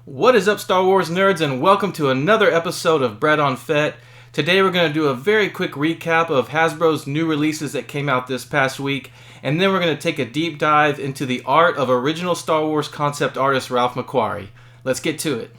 What is up, Star Wars nerds, and welcome to another episode of Bread on Fett. Today we're going to do a very quick recap of Hasbro's new releases that came out this past week, and then we're going to take a deep dive into the art of original Star Wars concept artist Ralph McQuarrie. Let's get to it.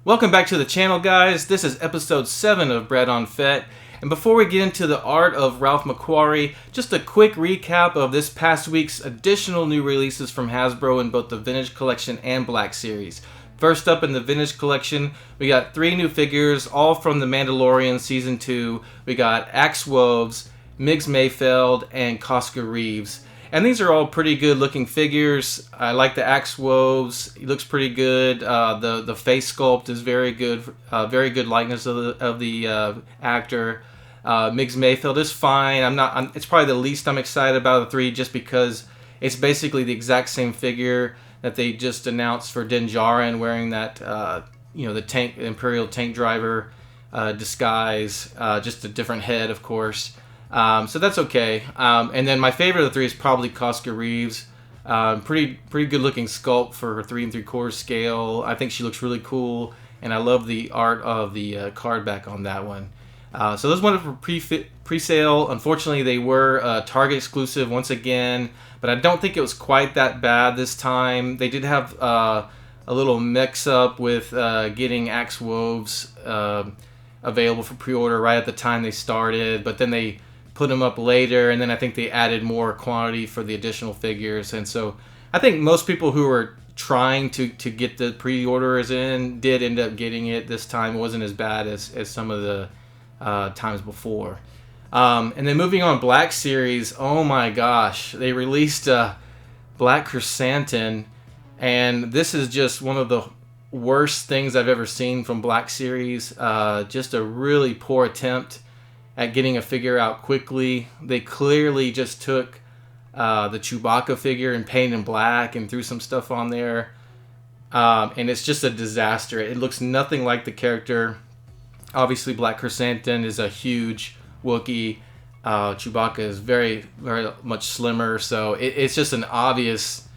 Welcome back to the channel, guys. This is episode 7 of Bread on Fett. And before we get into the art of Ralph McQuarrie, just a quick recap of this past week's additional new releases from Hasbro in both the Vintage Collection and Black Series. First up in the Vintage Collection, we got 3 new figures, all from The Mandalorian Season 2. We got Axe Woves, Migs Mayfeld, and Koska Reeves. And these are all pretty good looking figures. I like the Axe Woves. He looks pretty good. The face sculpt is very good. Very good likeness of the actor. Migs Mayfeld is fine. It's probably the least I'm excited about the 3, just because it's basically the exact same figure that they just announced for Din Djarin, wearing that the Imperial tank driver disguise, just a different head, of course. So that's okay. And then my favorite of the 3 is probably Koska Reeves. Pretty good looking sculpt for her 3 3/4 scale. I think she looks really cool, and I love the art of the card back on that one. So those went up for pre-sale. Unfortunately, they were Target exclusive once again, but I don't think it was quite that bad this time. They did have a little mix-up with getting Axe Woves available for pre-order right at the time they started, but then they put them up later, and then I think they added more quantity for the additional figures. And so I think most people who were trying to get the pre-orders in did end up getting it this time. It wasn't as bad as some of the times before. And then moving on, Black Series, oh my gosh, they released Black Chrysanthemum, and this is just one of the worst things I've ever seen from Black Series. Just a really poor attempt at getting a figure out quickly. They clearly just took the Chewbacca figure and painted him black and threw some stuff on there. And it's just a disaster. It looks nothing like the character. Obviously, Black Chrysanthemum is a huge Wookiee. Chewbacca is very, very much slimmer. So it's just an obvious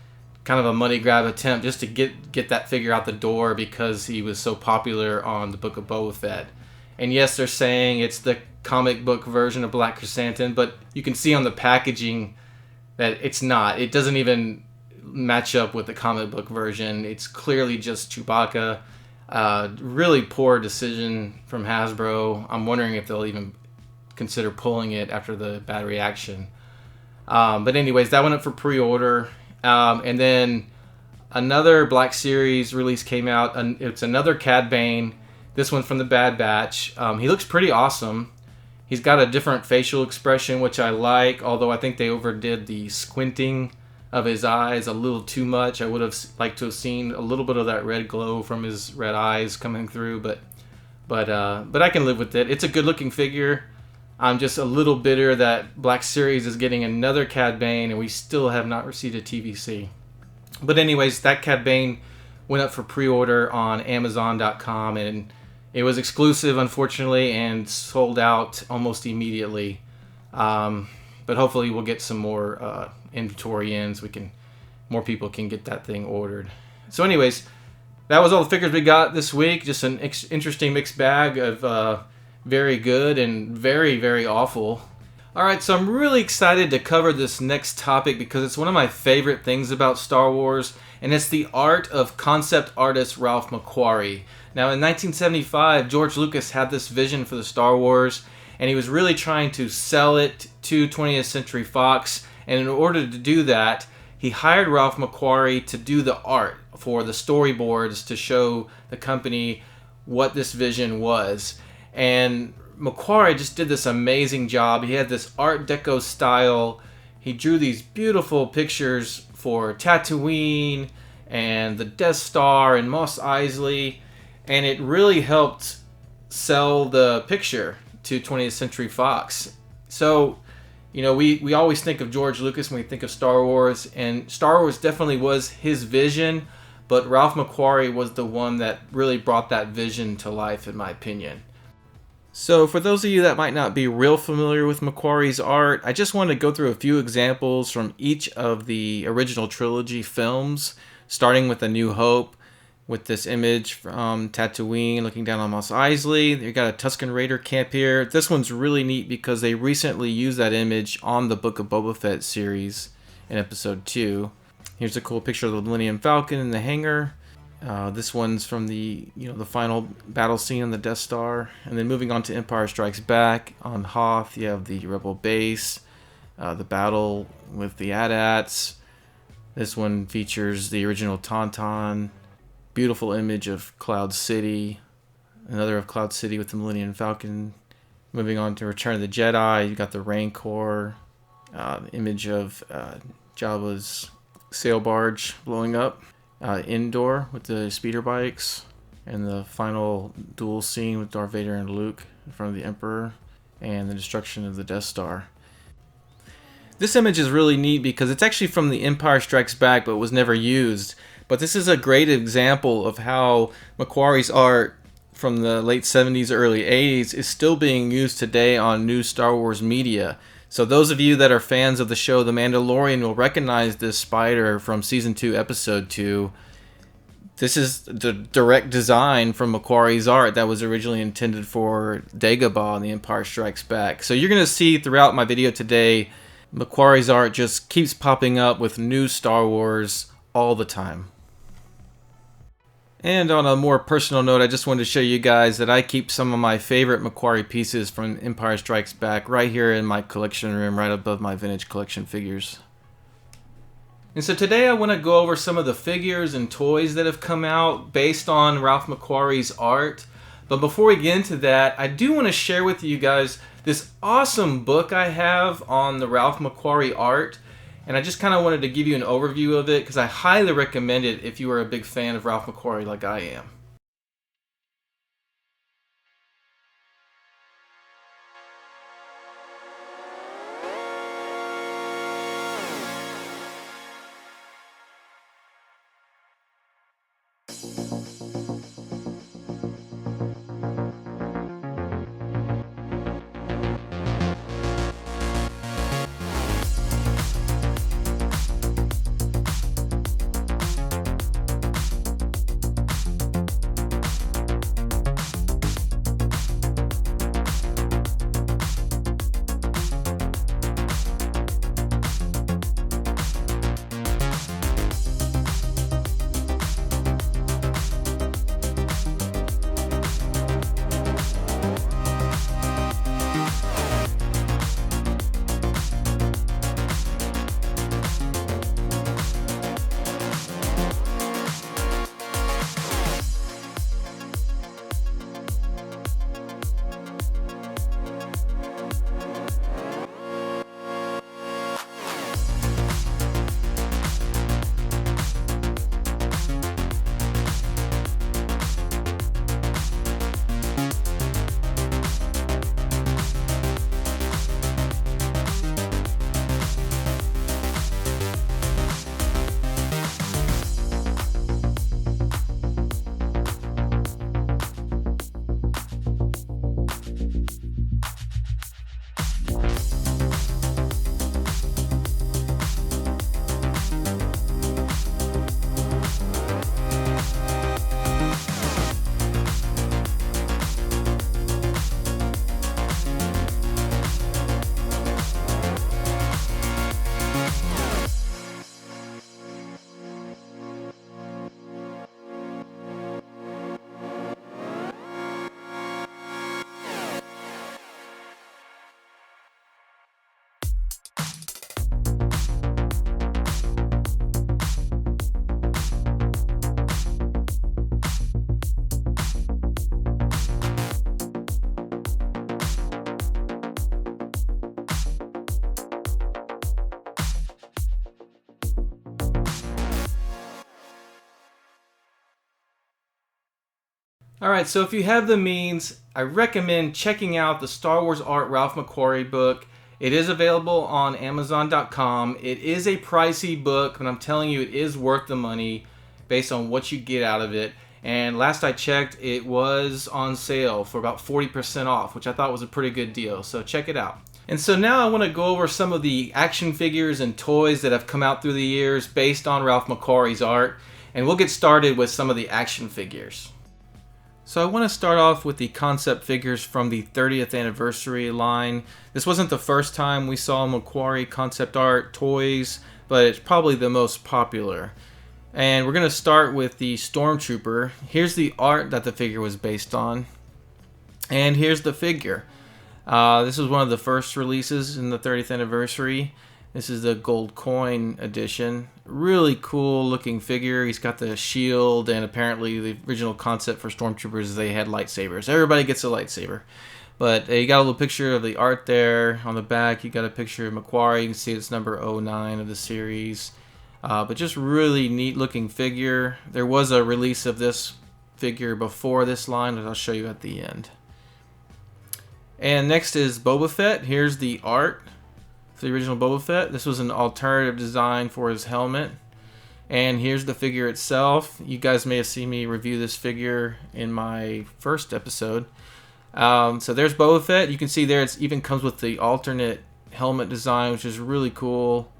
kind of a money grab attempt just to get that figure out the door because he was so popular on the Book of Boba Fett. And yes, they're saying it's the comic book version of Black Chrysanthemum, but you can see on the packaging that it's not. It doesn't even match up with the comic book version. It's clearly just Chewbacca. Really poor decision from Hasbro. I'm wondering if they'll even consider pulling it after the bad reaction. But anyways, that went up for pre-order. And then another Black Series release came out. It's another Cad Bane. This one from the Bad Batch. He looks pretty awesome. He's got a different facial expression, which I like, although I think they overdid the squinting of his eyes a little too much. I would have liked to have seen a little bit of that red glow from his red eyes coming through, but I can live with it. It's a good-looking figure. I'm just a little bitter that Black Series is getting another Cad Bane, and we still have not received a TVC. But anyways, that Cad Bane went up for pre-order on Amazon.com, and it was exclusive, unfortunately, and sold out almost immediately. But hopefully we'll get some more inventory in so more people can get that thing ordered. So anyways, that was all the figures we got this week. Just an interesting mixed bag of very good and very, very awful. Alright, so I'm really excited to cover this next topic because it's one of my favorite things about Star Wars, and it's the art of concept artist Ralph McQuarrie. Now, in 1975, George Lucas had this vision for the Star Wars, and he was really trying to sell it to 20th Century Fox, and in order to do that, he hired Ralph McQuarrie to do the art for the storyboards to show the company what this vision was. And McQuarrie just did this amazing job. He had this Art Deco style. He drew these beautiful pictures for Tatooine and the Death Star and Mos Eisley, and it really helped sell the picture to 20th Century Fox. So, we always think of George Lucas when we think of Star Wars, and Star Wars definitely was his vision, but Ralph McQuarrie was the one that really brought that vision to life, in my opinion. So for those of you that might not be real familiar with McQuarrie's art, I just want to go through a few examples from each of the original trilogy films, starting with A New Hope, with this image from Tatooine looking down on Mos Eisley. You got a Tusken Raider camp here. This one's really neat because they recently used that image on the Book of Boba Fett series in episode 2. Here's a cool picture of the Millennium Falcon in the hangar. This one's from the final battle scene on the Death Star. And then moving on to Empire Strikes Back, on Hoth you have the Rebel base, the battle with the AT-ATs. This one features the original Tauntaun. Beautiful image of Cloud City. Another of Cloud City with the Millennium Falcon. Moving on to Return of the Jedi, you got the Rancor. Image of Jabba's sail barge blowing up. Indoor with the speeder bikes. And the final duel scene with Darth Vader and Luke in front of the Emperor. And the destruction of the Death Star. This image is really neat because it's actually from the Empire Strikes Back but was never used. But this is a great example of how McQuarrie's art from the late 70s, early 80s is still being used today on new Star Wars media. So those of you that are fans of the show The Mandalorian will recognize this spider from Season 2, Episode 2. This is the direct design from McQuarrie's art that was originally intended for Dagobah in The Empire Strikes Back. So you're going to see throughout my video today, McQuarrie's art just keeps popping up with new Star Wars all the time. And on a more personal note, I just wanted to show you guys that I keep some of my favorite McQuarrie pieces from Empire Strikes Back right here in my collection room, right above my vintage collection figures. And so today I want to go over some of the figures and toys that have come out based on Ralph McQuarrie's art. But before we get into that, I do want to share with you guys this awesome book I have on the Ralph McQuarrie art. And I just kind of wanted to give you an overview of it because I highly recommend it if you are a big fan of Ralph McQuarrie like I am. Alright, so if you have the means, I recommend checking out the Star Wars Art Ralph McQuarrie book. It is available on Amazon.com. It is a pricey book, but I'm telling you, it is worth the money based on what you get out of it. And last I checked, it was on sale for about 40% off, which I thought was a pretty good deal. So check it out. And so now I want to go over some of the action figures and toys that have come out through the years based on Ralph McQuarrie's art. And we'll get started with some of the action figures. So I want to start off with the concept figures from the 30th anniversary line. This wasn't the first time we saw McQuarrie concept art toys, but it's probably the most popular. And we're going to start with the Stormtrooper. Here's the art that the figure was based on. And here's the figure. This was one of the first releases in the 30th anniversary. This is the gold coin edition. Really cool looking figure. He's got the shield, and apparently the original concept for Stormtroopers is they had lightsabers. Everybody gets a lightsaber. But you got a little picture of the art there. On the back, you got a picture of McQuarrie. You can see it's number 09 of the series. But just really neat looking figure. There was a release of this figure before this line, that I'll show you at the end. And next is Boba Fett. Here's the art for the original Boba Fett. This was an alternative design for his helmet. And here's the figure itself. You guys may have seen me review this figure in my first episode. So there's Boba Fett. You can see there it even comes with the alternate helmet design, which is really cool.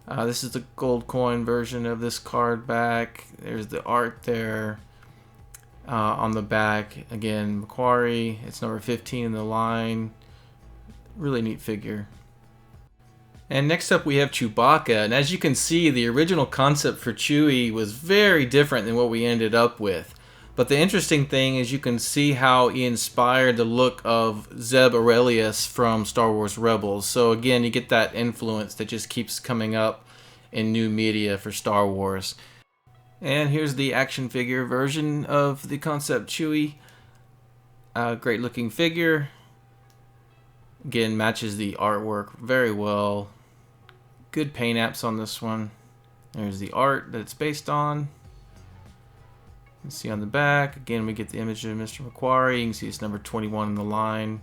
This is the gold coin version of this card back. There's the art there. On the back, again, McQuarrie. It's number 15 in the line. Really neat figure. And next up we have Chewbacca. And as you can see, the original concept for Chewie was very different than what we ended up with. But the interesting thing is you can see how he inspired the look of Zeb Aurelius from Star Wars Rebels. So again, you get that influence that just keeps coming up in new media for Star Wars. And here's the action figure version of the concept Chewie. Great looking figure. Again, matches the artwork very well. Good paint apps on this one. There's the art that it's based on. You can see on the back, again, we get the image of Mr. McQuarrie. You can see it's number 21 in the line.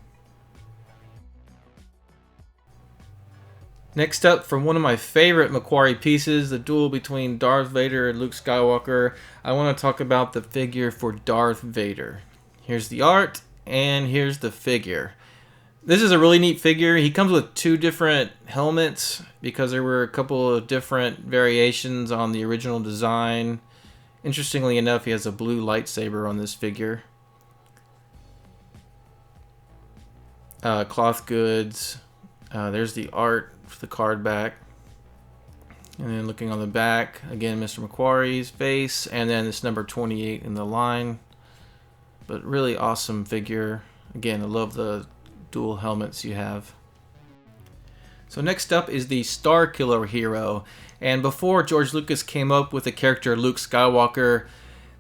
Next up, from one of my favorite McQuarrie pieces, the duel between Darth Vader and Luke Skywalker, I want to talk about the figure for Darth Vader. Here's the art, and here's the figure. This is a really neat figure. He comes with two different helmets because there were a couple of different variations on the original design. Interestingly enough, he has a blue lightsaber on this figure. Cloth goods. There's the art for the card back. And then looking on the back, again, Mr. McQuarrie's face, and then this number 28 in the line. But really awesome figure. Again, I love the dual helmets you have. So next up is the Star Killer hero. And before George Lucas came up with the character Luke Skywalker,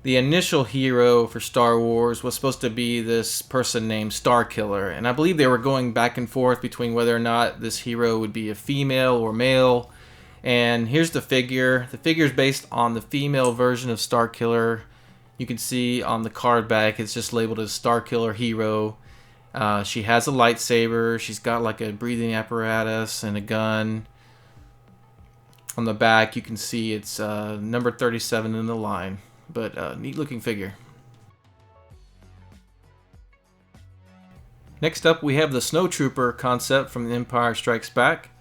the initial hero for Star Wars was supposed to be this person named Star Killer. And I believe they were going back and forth between whether or not this hero would be a female or male. And here's the figure. The figure is based on the female version of Star Killer. You can see on the card back, it's just labeled as Star Killer Hero. She has a lightsaber. She's got like a breathing apparatus and a gun. On the back, you can see it's number 37 in the line. But neat looking figure. Next up, we have the Snowtrooper concept from The Empire Strikes Back.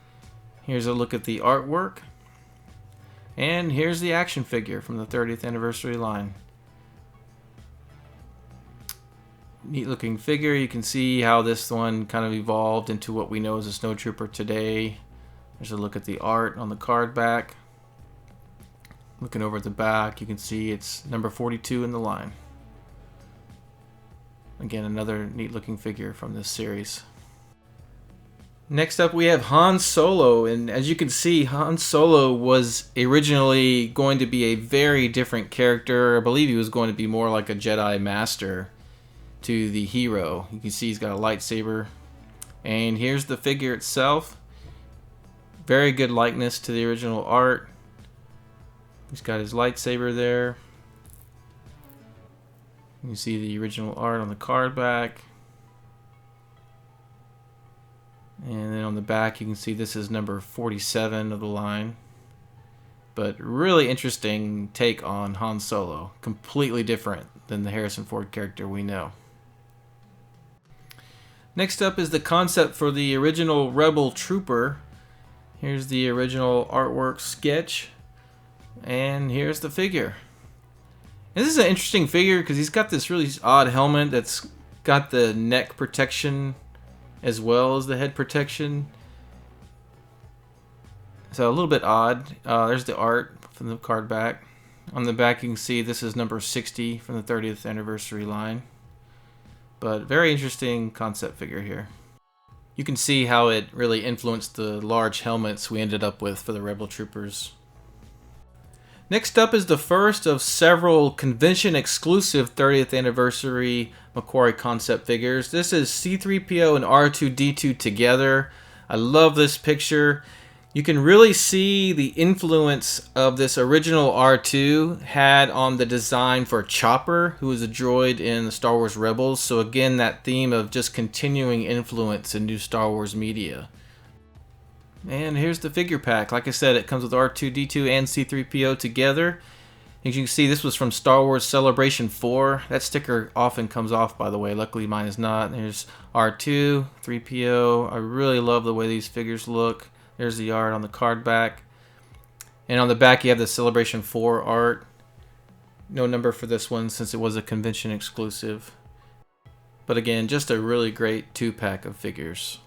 Here's a look at the artwork. And here's the action figure from the 30th anniversary line. Neat looking figure. You can see how this one kind of evolved into what we know as a Snowtrooper today. There's a look at the art on the card back. Looking over at the back, you can see it's number 42 in the line. Again, another neat looking figure from this series. Next up we have Han Solo, and as you can see, Han Solo was originally going to be a very different character. I believe he was going to be more like a Jedi Master to the hero. You can see he's got a lightsaber. And here's the figure itself. Very good likeness to the original art. He's got his lightsaber there. You see the original art on the card back. And then on the back you can see this is number 47 of the line. But really interesting take on Han Solo. Completely different than the Harrison Ford character we know. Next up is the concept for the original Rebel Trooper. Here's the original artwork sketch. And here's the figure. And this is an interesting figure because he's got this really odd helmet that's got the neck protection as well as the head protection. So a little bit odd. There's the art from the card back. On the back you can see this is number 60 from the 30th anniversary line. But very interesting concept figure here. You can see how it really influenced the large helmets we ended up with for the Rebel Troopers. Next up is the first of several convention exclusive 30th anniversary McQuarrie concept figures. This is C-3PO and R2-D2 together. I love this picture. You can really see the influence of this original R2 had on the design for Chopper, who was a droid in the Star Wars Rebels. So again, that theme of just continuing influence in new Star Wars media. And here's the figure pack. Like I said, it comes with R2-D2 and C-3PO together. As you can see, this was from Star Wars Celebration 4. That sticker often comes off, by the way. Luckily, mine is not. There's R2, 3PO. I really love the way these figures look. There's the art on the card back. And on the back you have the Celebration 4 art. No number for this one since it was a convention exclusive. But again, just a really great 2-pack of figures.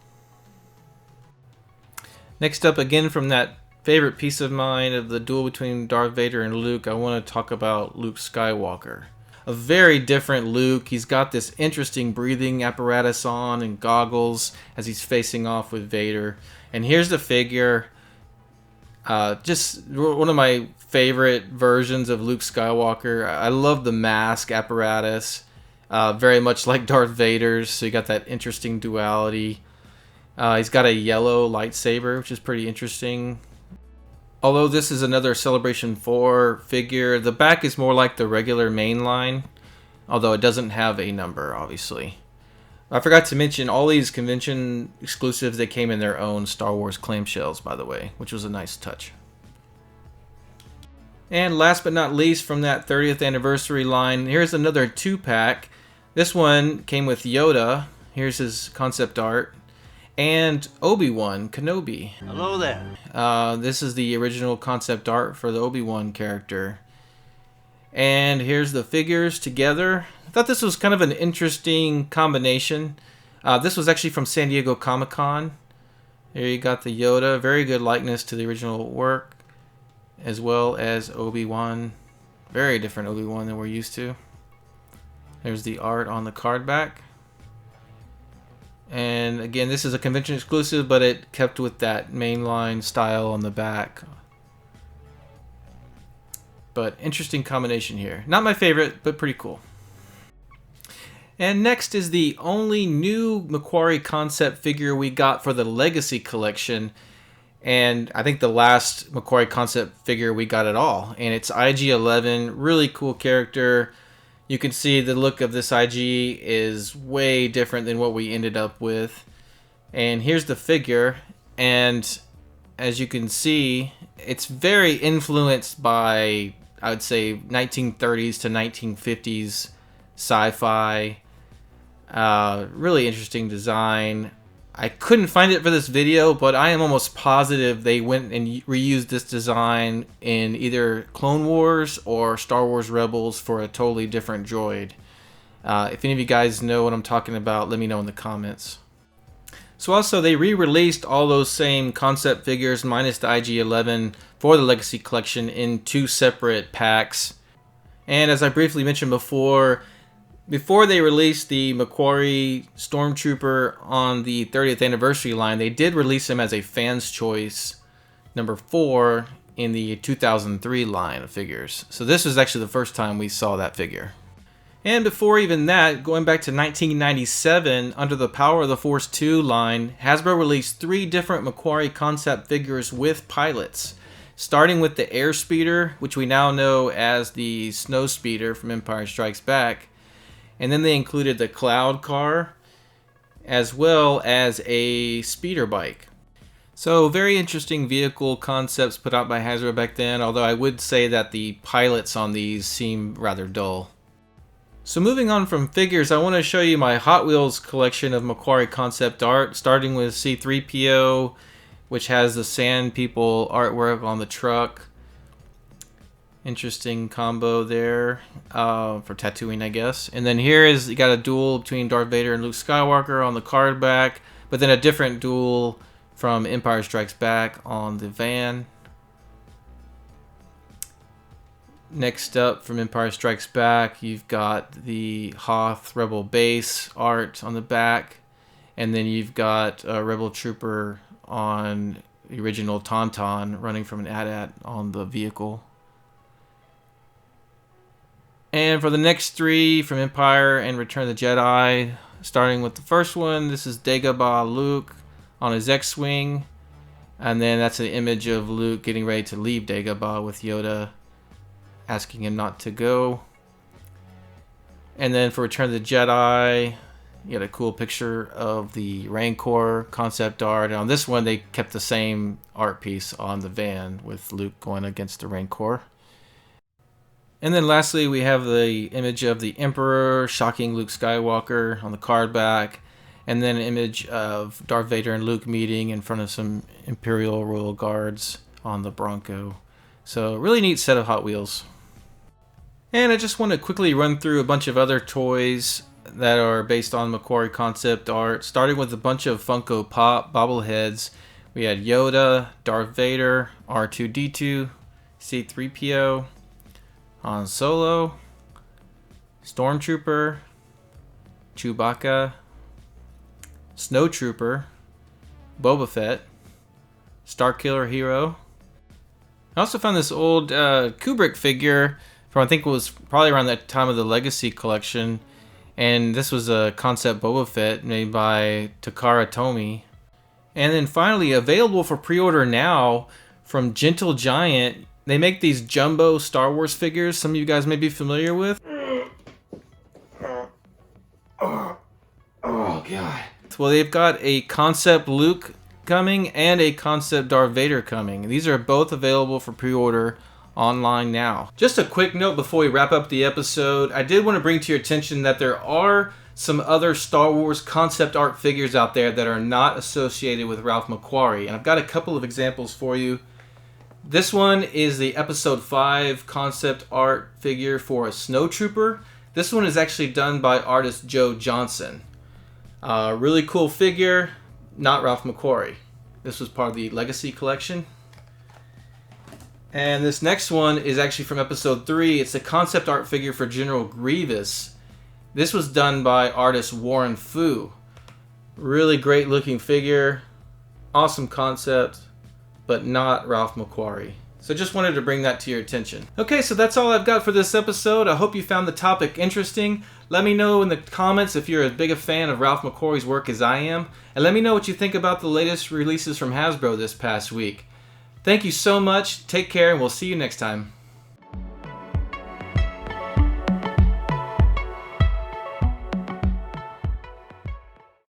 Next up, again from that favorite piece of mine of the duel between Darth Vader and Luke, I want to talk about Luke Skywalker. A very different Luke. He's got this interesting breathing apparatus on and goggles as he's facing off with Vader. And here's the figure. Just one of my favorite versions of Luke Skywalker. I love the mask apparatus. Very much like Darth Vader's. So you got that interesting duality. He's got a yellow lightsaber, which is pretty interesting. Although this is another Celebration 4 figure, the back is more like the regular main line. Although it doesn't have a number, obviously. I forgot to mention, all these convention exclusives, they came in their own Star Wars clamshells, by the way, which was a nice touch. And last but not least, from that 30th anniversary line, here's another 2-pack. This one came with Yoda. Here's his concept art. And Obi-Wan Kenobi. Hello there. This is the original concept art for the Obi-Wan character. And here's the figures together. I thought this was kind of an interesting combination. This was actually from San Diego Comic-Con. There you got the Yoda. Very good likeness to the original work. As well as Obi-Wan. Very different Obi-Wan than we're used to. There's the art on the card back. And again, this is a convention exclusive, but it kept with that mainline style on the back. But interesting combination here. Not my favorite, but pretty cool. And next is the only new McQuarrie concept figure we got for the Legacy Collection. And I think the last McQuarrie concept figure we got at all. And it's IG-11. Really cool character. You can see the look of this IG is way different than what we ended up with. And here's the figure. And as you can see, it's very influenced by, I would say, 1930s to 1950s sci-fi. Really interesting design. I couldn't find it for this video, but I am almost positive they went and reused this design in either Clone Wars or Star Wars Rebels for a totally different droid. If any of you guys know what I'm talking about, let me know in the comments. So also, they re-released all those same concept figures minus the IG-11 for the Legacy Collection in 2 separate packs. And as I briefly mentioned before they released the McQuarrie Stormtrooper on the 30th anniversary line, they did release him as a Fan's Choice number 4 in the 2003 line of figures. So this was actually the first time we saw that figure. And before even that, going back to 1997, under the Power of the Force 2 line, Hasbro released 3 different McQuarrie concept figures with pilots. Starting with the Airspeeder, which we now know as the Snowspeeder from Empire Strikes Back. And then they included the Cloud car, as well as a speeder bike. So very interesting vehicle concepts put out by Hasbro back then, although I would say that the pilots on these seem rather dull. So moving on from figures, I want to show you my Hot Wheels collection of McQuarrie concept art, starting with C-3PO, which has the Sand People artwork on the truck. Interesting combo there for Tatooine, I guess. And then here is, you got a duel between Darth Vader and Luke Skywalker on the card back, but then a different duel from Empire Strikes Back on the van. Next up from Empire Strikes Back, you've got the Hoth Rebel base art on the back, and then you've got a Rebel Trooper on the original Tauntaun running from an AT-AT on the vehicle. And for the next three from Empire and Return of the Jedi, starting with the first one, this is Dagobah Luke on his X-Wing, and then that's an image of Luke getting ready to leave Dagobah with Yoda asking him not to go. And then for Return of the Jedi, you got a cool picture of the Rancor concept art. And on this one, they kept the same art piece on the van with Luke going against the Rancor. And then lastly, we have the image of the Emperor shocking Luke Skywalker on the card back. And then an image of Darth Vader and Luke meeting in front of some Imperial Royal Guards on the Bronco. So really neat set of Hot Wheels. And I just want to quickly run through a bunch of other toys that are based on McQuarrie concept art, starting with a bunch of Funko Pop bobbleheads. We had Yoda, Darth Vader, R2-D2, C-3PO, Han Solo, Stormtrooper, Chewbacca, Snowtrooper, Boba Fett, Starkiller Hero. I also found this old Kubrick figure from, I think it was probably around that time of the Legacy collection, and this was a concept Boba Fett made by Takara Tomy. And then finally, available for pre-order now from Gentle Giant, they make these jumbo Star Wars figures some of you guys may be familiar with. Oh god. Well, they've got a concept Luke coming and a concept Darth Vader coming. These are both available for pre-order online now. Just a quick note before we wrap up the episode, I did want to bring to your attention that there are some other Star Wars concept art figures out there that are not associated with Ralph McQuarrie, and I've got a couple of examples for you. This one is the Episode 5 concept art figure for a Snowtrooper. This one is actually done by artist Joe Johnson. Really cool figure, not Ralph McQuarrie. This was part of the Legacy collection. And this next one is actually from Episode 3. It's a concept art figure for General Grievous. This was done by artist Warren Fu. Really great looking figure. Awesome concept, but not Ralph McQuarrie. So just wanted to bring that to your attention. Okay, so that's all I've got for this episode. I hope you found the topic interesting. Let me know in the comments if you're as big a fan of Ralph McQuarrie's work as I am. And let me know what you think about the latest releases from Hasbro this past week. Thank you so much. Take care, and we'll see you next time.